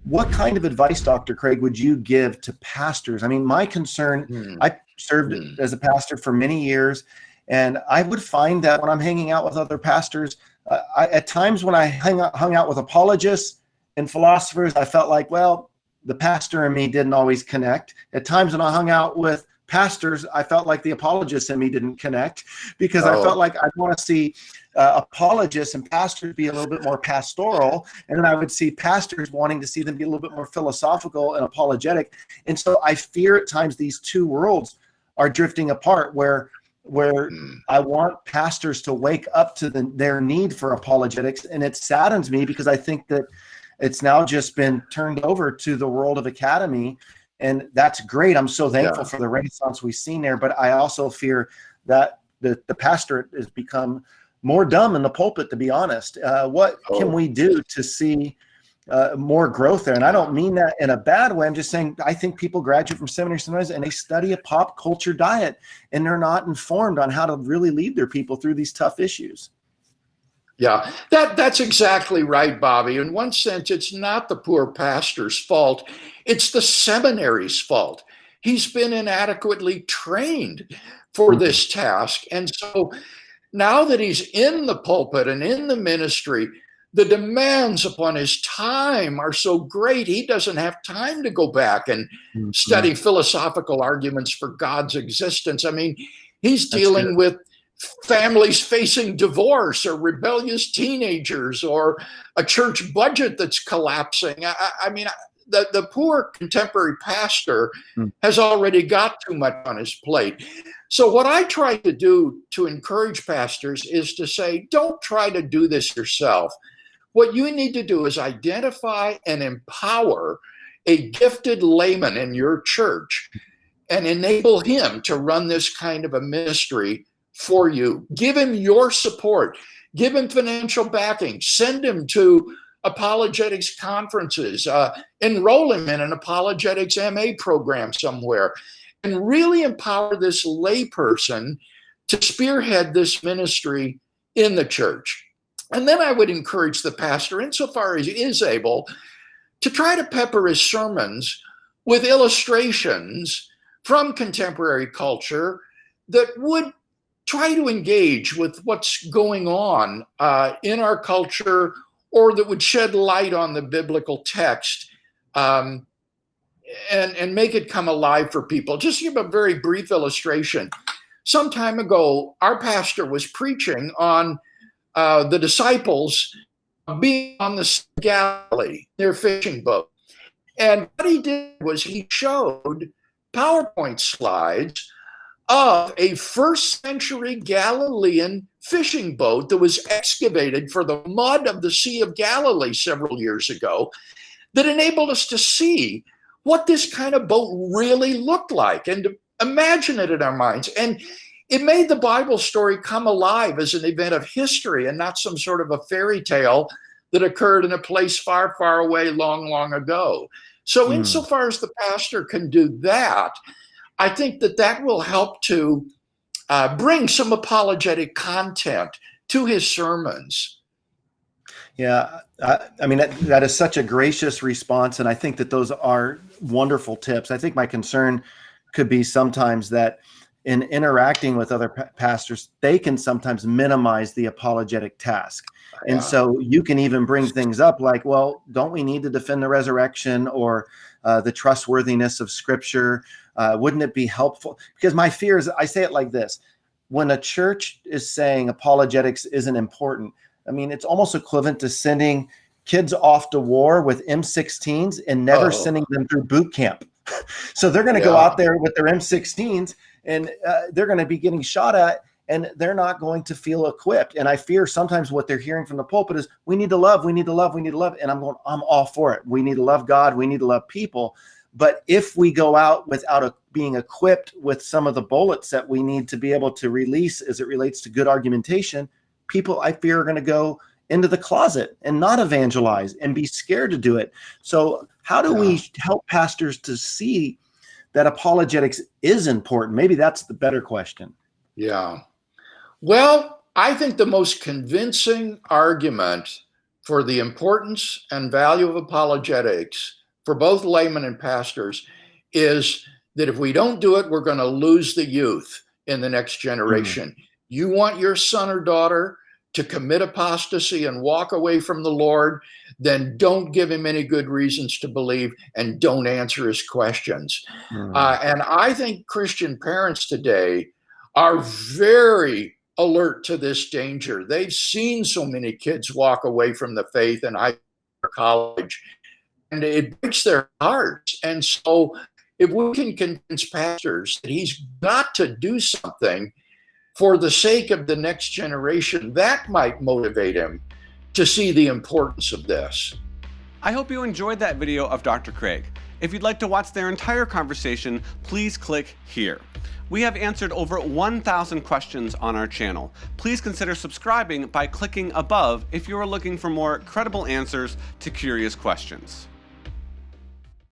what kind of advice, Dr. Craig, would you give to pastors? I mean, my concern, I served as a pastor for many years, and I would find that when I'm hanging out with other pastors, at times when I hung out with apologists and philosophers, I felt like, well, the pastor and me didn't always connect. At times when I hung out with pastors, I felt like the apologists and me didn't connect, because I felt like I want to see apologists and pastors be a little bit more pastoral, and then I would see pastors wanting to see them be a little bit more philosophical and apologetic. And so I fear at times these two worlds are drifting apart, where I want pastors to wake up to their need for apologetics. And it saddens me, because I think that it's now just been turned over to the world of academy. And that's great. I'm so thankful for the renaissance we've seen there. But I also fear that the pastorate has become more dumb in the pulpit, to be honest. What can we do to see more growth there? And I don't mean that in a bad way. I'm just saying, I think people graduate from seminary sometimes and they study a pop culture diet, and they're not informed on how to really lead their people through these tough issues. Yeah, that's exactly right, Bobby. In one sense, it's not the poor pastor's fault. It's the seminary's fault. He's been inadequately trained for this task. And so now that he's in the pulpit and in the ministry, the demands upon his time are so great, he doesn't have time to go back and study philosophical arguments for God's existence. I mean, he's dealing with families facing divorce, or rebellious teenagers, or a church budget that's collapsing. I mean, the poor contemporary pastor has already got too much on his plate. So what I try to do to encourage pastors is to say, don't try to do this yourself. What you need to do is identify and empower a gifted layman in your church and enable him to run this kind of a ministry for you. Give him your support. Give him financial backing. Send him to apologetics conferences. Enroll him in an apologetics MA program somewhere, and really empower this layperson to spearhead this ministry in the church. And then I would encourage the pastor, insofar as he is able, to try to pepper his sermons with illustrations from contemporary culture that would try to engage with what's going on in our culture, or that would shed light on the biblical text and make it come alive for people. Just give a very brief illustration. Some time ago, our pastor was preaching on the disciples being on the Sea of Galilee, their fishing boat. And what he did was he showed PowerPoint slides of a first century Galilean fishing boat that was excavated for the mud of the Sea of Galilee several years ago, that enabled us to see what this kind of boat really looked like and to imagine it in our minds. And it made the Bible story come alive as an event of history, and not some sort of a fairy tale that occurred in a place far, far away long, long ago. So insofar as the pastor can do that, I think that will help to bring some apologetic content to his sermons. Yeah, I mean, that is such a gracious response, and I think that those are wonderful tips. I think my concern could be sometimes that in interacting with other pastors, they can sometimes minimize the apologetic task. And so you can even bring things up like, well, don't we need to defend the resurrection or the trustworthiness of Scripture? Wouldn't it be helpful? Because my fear is, I say it like this: when a church is saying apologetics isn't important, I mean, it's almost equivalent to sending kids off to war with M16s and never sending them through boot camp. So they're going to go out there with their M16s, and they're going to be getting shot at, and they're not going to feel equipped. And I fear sometimes what they're hearing from the pulpit is, we need to love, we need to love, we need to love. And I'm all for it. We need to love God. We need to love people. But if we go out without being equipped with some of the bullets that we need to be able to release as it relates to good argumentation, people, I fear, are going to go into the closet and not evangelize and be scared to do it. So how do we help pastors to see that apologetics is important? Maybe that's the better question. Yeah. Well, I think the most convincing argument for the importance and value of apologetics for both laymen and pastors is that if we don't do it, we're going to lose the youth in the next generation. You want your son or daughter to commit apostasy and walk away from the Lord, then don't give him any good reasons to believe and don't answer his questions. And I think Christian parents today are very alert to this danger. They've seen so many kids walk away from the faith in high school or college, and it breaks their hearts. And so if we can convince pastors that he's got to do something for the sake of the next generation, that might motivate him to see the importance of this. I hope you enjoyed that video of Dr. Craig. If you'd like to watch their entire conversation, please click here. We have answered over 1,000 questions on our channel. Please consider subscribing by clicking above if you are looking for more credible answers to curious questions.